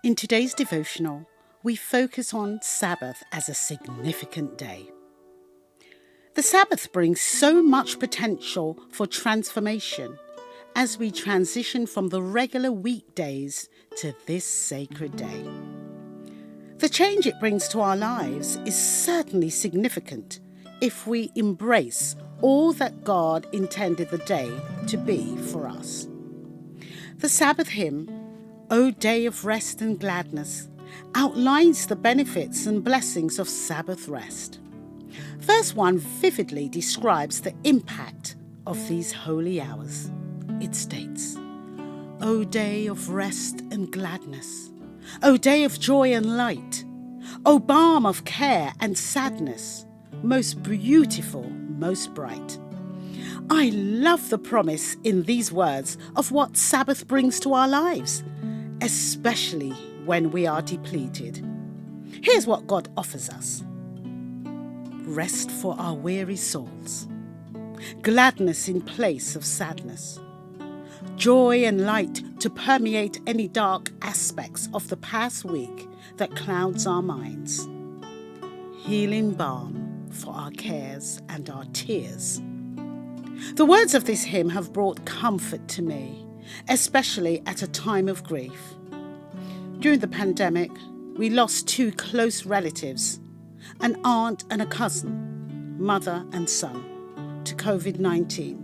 In today's devotional, we focus on Sabbath as a significant day. The Sabbath brings so much potential for transformation as we transition from the regular weekdays to this sacred day. The change it brings to our lives is certainly significant if we embrace all that God intended the day to be for us. The Sabbath hymn, O Day of Rest and Gladness, outlines the benefits and blessings of Sabbath rest. Verse 1 vividly describes the impact of these holy hours. It states, O day of rest and gladness, O day of joy and light, O balm of care and sadness, most beautiful, most bright. I love the promise in these words of what Sabbath brings to our lives, especially when we are depleted. Here's what God offers us. Rest for our weary souls, gladness in place of sadness, joy and light to permeate any dark aspects of the past week that clouds our minds, healing balm for our cares and our tears. The words of this hymn have brought comfort to me, especially at a time of grief. During the pandemic, we lost two close relatives, an aunt and a cousin, mother and son, to COVID-19.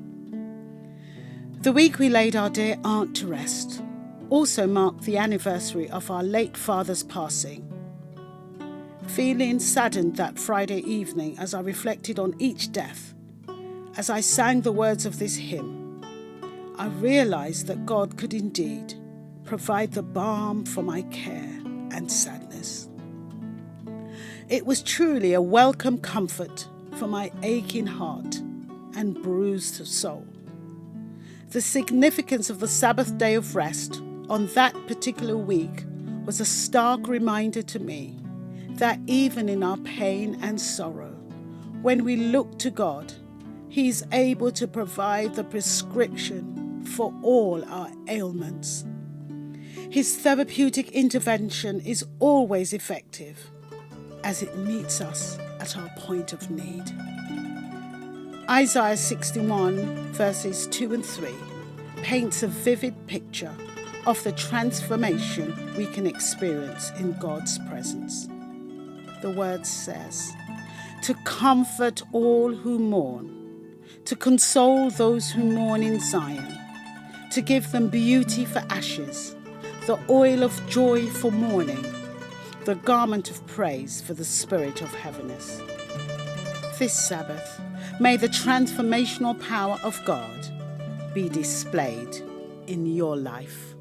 The week we laid our dear aunt to rest also marked the anniversary of our late father's passing. Feeling saddened that Friday evening as I reflected on each death, as I sang the words of this hymn, I realized that God could indeed provide the balm for my care and sadness. It was truly a welcome comfort for my aching heart and bruised soul. The significance of the Sabbath day of rest on that particular week was a stark reminder to me that even in our pain and sorrow, when we look to God, He is able to provide the prescription for all our ailments. His therapeutic intervention is always effective as it meets us at our point of need. Isaiah 61 verses 2 and 3 paints a vivid picture of the transformation we can experience in God's presence. The word says, to comfort all who mourn, to console those who mourn in Zion, to give them beauty for ashes, the oil of joy for mourning, the garment of praise for the spirit of heaviness. This Sabbath, may the transformational power of God be displayed in your life.